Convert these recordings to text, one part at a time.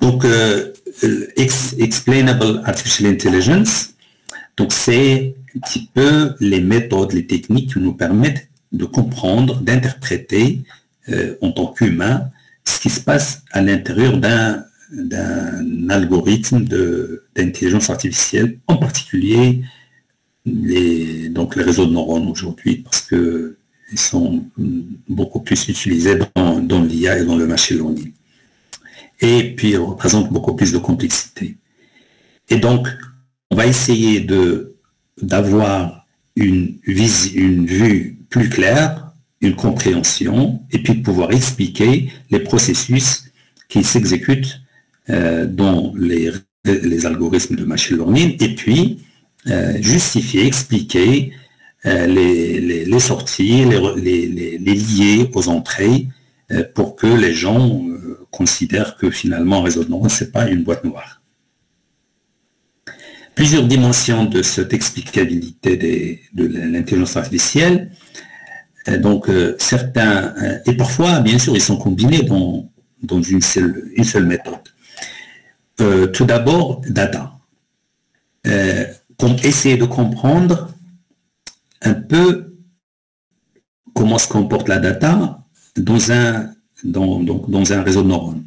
Donc, Explainable Artificial Intelligence, donc c'est un petit peu les méthodes, les techniques qui nous permettent de comprendre, d'interpréter en tant qu'humain ce qui se passe à l'intérieur d'un algorithme d'intelligence artificielle, en particulier les réseaux de neurones aujourd'hui, parce qu'ils sont beaucoup plus utilisés dans l'IA et dans le machine learning. Et puis, ils représentent beaucoup plus de complexité. Et donc, on va essayer d'avoir une vue plus claire, une compréhension, et puis de pouvoir expliquer les processus qui s'exécutent dans les algorithmes de machine learning, et puis justifier, expliquer les sorties, les lier aux entrées, pour que les gens considèrent que finalement un réseau de neurones, ce n'est pas une boîte noire. Plusieurs dimensions de cette explicabilité de l'intelligence artificielle. Donc certains, et parfois, bien sûr, ils sont combinés dans une seule méthode. Tout d'abord, data. Essayer de comprendre un peu comment se comporte la data dans un réseau de neurones.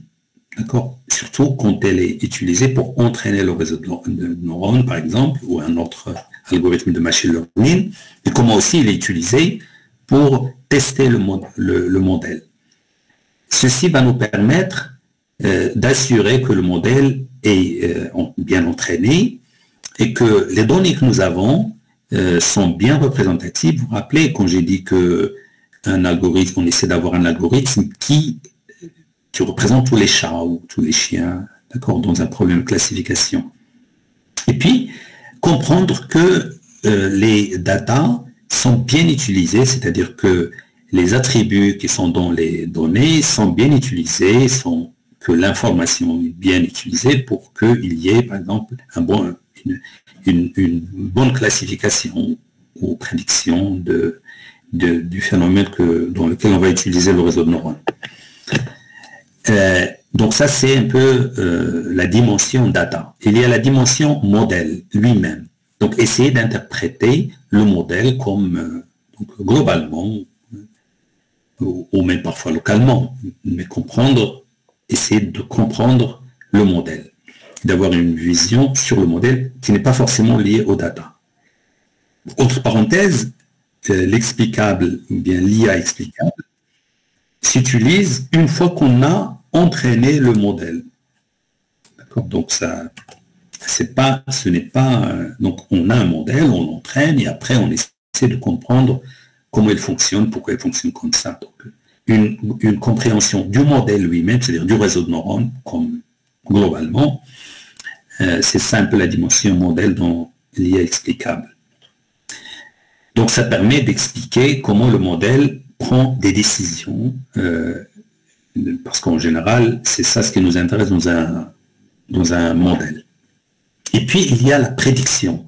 D'accord ? Surtout quand elle est utilisée pour entraîner le réseau de neurones, par exemple, ou un autre algorithme de machine learning, et comment aussi il est utilisé pour tester le modèle. Ceci va nous permettre d'assurer que le modèle est bien entraîné et que les données que nous avons sont bien représentatives. Vous vous rappelez quand j'ai dit que un algorithme, on essaie d'avoir un algorithme qui représente tous les chats ou tous les chiens, d'accord, dans un problème de classification. Et puis, comprendre que les datas sont bien utilisés, c'est-à-dire que les attributs qui sont dans les données sont bien utilisés, que l'information est bien utilisée pour qu'il y ait, par exemple, une bonne classification ou prédiction du phénomène dans lequel on va utiliser le réseau de neurones. Donc ça, c'est un peu la dimension data. Il y a la dimension modèle lui-même. Donc, essayer d'interpréter le modèle comme globalement, ou même parfois localement, mais essayer de comprendre le modèle, d'avoir une vision sur le modèle qui n'est pas forcément liée aux data. Autre parenthèse, l'explicable, ou bien l'IA explicable, s'utilise une fois qu'on a entraîné le modèle. D'accord ? Donc, donc on a un modèle, on l'entraîne et après on essaie de comprendre comment il fonctionne, pourquoi il fonctionne comme ça. Donc, une compréhension du modèle lui-même, c'est-à-dire du réseau de neurones, comme globalement, c'est ça un peu la dimension modèle dans l'IA explicable. Donc ça permet d'expliquer comment le modèle prend des décisions, parce qu'en général, c'est ça ce qui nous intéresse dans un modèle. Et puis, il y a la prédiction,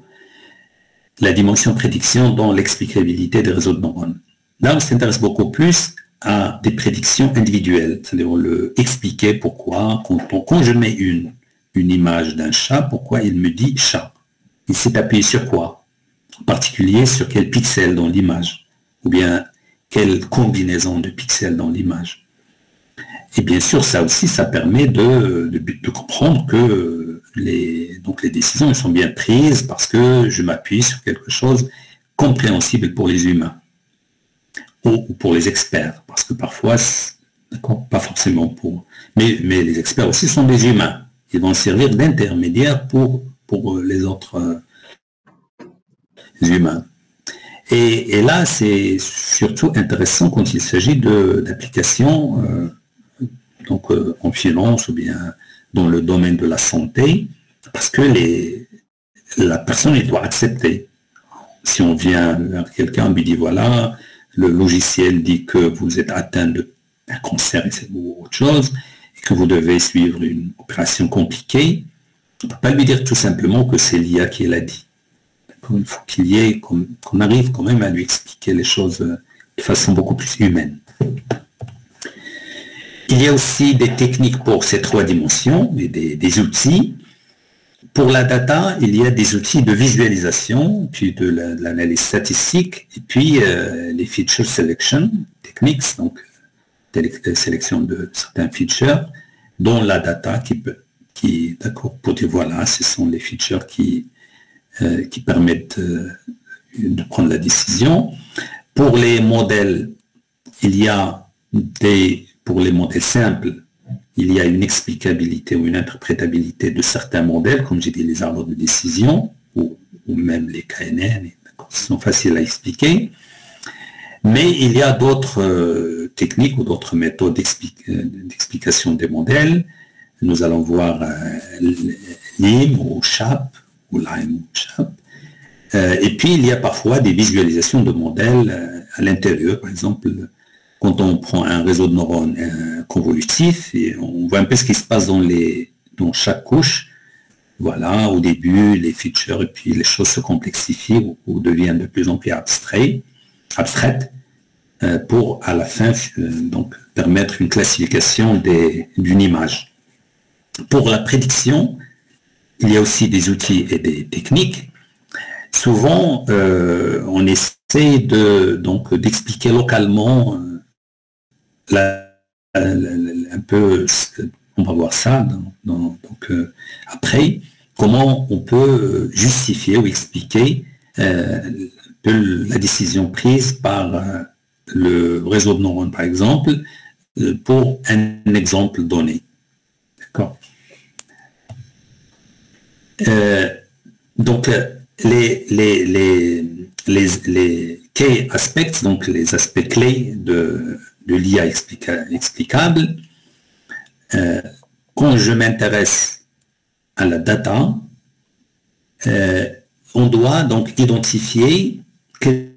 la dimension prédiction dans l'explicabilité des réseaux de neurones. Là, on s'intéresse beaucoup plus à des prédictions individuelles, c'est-à-dire expliquer pourquoi, quand je mets une image d'un chat, pourquoi il me dit chat. Il s'est appuyé sur quoi? En particulier, sur quel pixel dans l'image, ou bien quelle combinaison de pixels dans l'image. Et bien sûr, ça aussi, ça permet de comprendre que les décisions sont bien prises parce que je m'appuie sur quelque chose compréhensible pour les humains ou pour les experts, parce que parfois, pas forcément pour... Mais les experts aussi sont des humains. Ils vont servir d'intermédiaires pour les autres humains. Et là, c'est surtout intéressant quand il s'agit d'applications en finance ou bien dans le domaine de la santé, parce que la personne elle doit accepter. Si on vient vers quelqu'un, on lui dit voilà, le logiciel dit que vous êtes atteint d'un cancer ou autre chose, et que vous devez suivre une opération compliquée, on ne peut pas lui dire tout simplement que c'est l'IA qui l'a dit. Il faut qu'on arrive quand même à lui expliquer les choses de façon beaucoup plus humaine. Il y a aussi des techniques pour ces 3 dimensions, et des outils. Pour la data, il y a des outils de visualisation, puis de l'analyse statistique, et puis les feature selection techniques, donc sélection de certains features, dont la data d'accord, pour dire voilà, ce sont les features qui permettent de prendre la décision. Pour les modèles, pour les modèles simples, il y a une explicabilité ou une interprétabilité de certains modèles, comme j'ai dit, les arbres de décision, ou même les KNN, qui sont faciles à expliquer. Mais il y a d'autres techniques ou d'autres méthodes d'explication des modèles. Nous allons voir LIM ou CHAP, ou LIME ou CHAP. Et puis, il y a parfois des visualisations de modèles à l'intérieur. Par exemple, quand on prend un réseau de neurones convolutif, et on voit un peu ce qui se passe dans chaque couche. Voilà, au début, les features, et puis les choses se complexifient ou deviennent de plus en plus abstraites, pour, à la fin, donc, permettre une classification d'une image. Pour la prédiction, il y a aussi des outils et des techniques. Souvent, on essaie d'expliquer localement un peu, on va voir ça après, comment on peut justifier ou expliquer la décision prise par le réseau de neurones, par exemple, pour un exemple donné. D'accord. Donc, les key aspects, donc les aspects clés de l'IA explicable, quand je m'intéresse à la data, on doit donc identifier quelles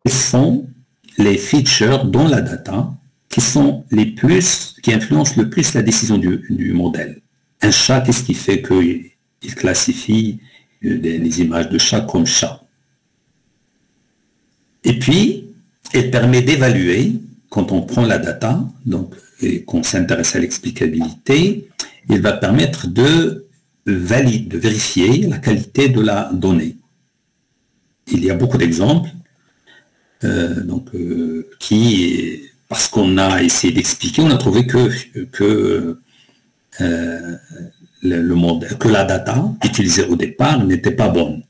sont les features dans la data qui influencent le plus la décision du modèle. Un chat, qu'est-ce qui fait qu'il classifie les images de chat comme chat? Et puis, elle permet d'évaluer, quand on prend la data, donc, et qu'on s'intéresse à l'explicabilité, il va permettre de vérifier la qualité de la donnée. Il y a beaucoup d'exemples, parce qu'on a essayé d'expliquer, on a trouvé que la data utilisée au départ n'était pas bonne.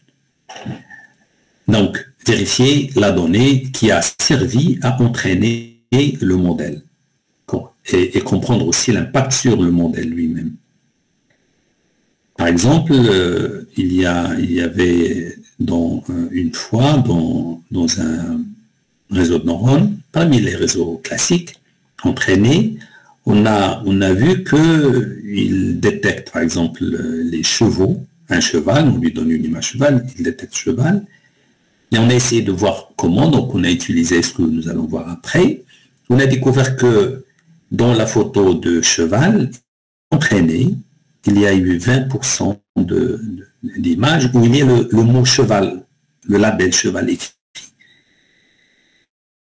Donc, vérifier la donnée qui a servi à entraîner le modèle et comprendre aussi l'impact sur le modèle lui-même. Par exemple, il y avait une fois dans un réseau de neurones, parmi les réseaux classiques entraînés, on a vu qu'il détecte, par exemple, les chevaux, un cheval, on lui donne une image cheval, il détecte cheval, et on a essayé de voir comment, donc on a utilisé ce que nous allons voir après. On a découvert que dans la photo de cheval entraînée, il y a eu 20% d'images où il y a le mot cheval, le label cheval écrit.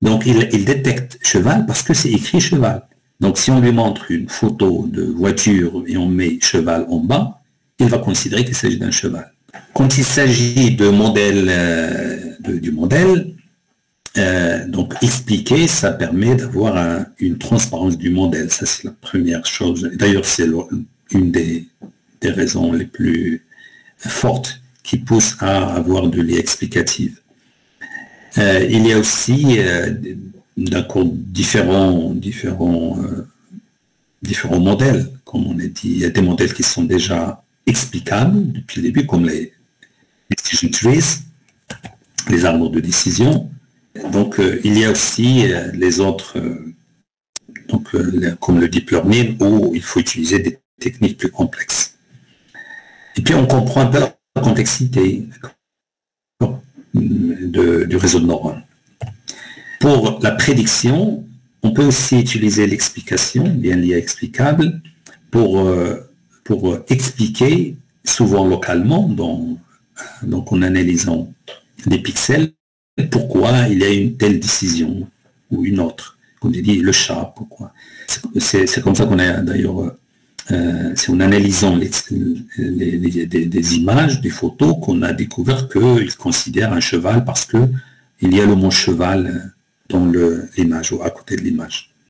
Donc il détecte cheval parce que c'est écrit cheval. Donc si on lui montre une photo de voiture et on met cheval en bas, il va considérer qu'il s'agit d'un cheval. Quand il s'agit de du modèle, donc expliquer, ça permet d'avoir une transparence du modèle. Ça, c'est la première chose. D'ailleurs, c'est une des raisons les plus fortes qui poussent à avoir de l'IA explicative. Il y a aussi différents modèles, comme on a dit. Il y a des modèles qui sont déjà explicables depuis le début, comme les decision trees, les arbres de décision. Donc, il y a aussi les autres, comme le deep learning, où il faut utiliser des techniques plus complexes. Et puis, on comprend un peu la complexité du réseau de neurones. Pour la prédiction, on peut aussi utiliser l'explication, bien l'IA explicable, pour expliquer, souvent localement, donc en analysant des pixels, pourquoi il y a une telle décision ou une autre, comme j'ai dit, le chat, pourquoi. C'est comme ça qu'on a d'ailleurs, c'est en analysant des images, des photos, qu'on a découvert qu'ils considèrent un cheval parce que il y a le mot cheval dans l'image ou à côté de l'image.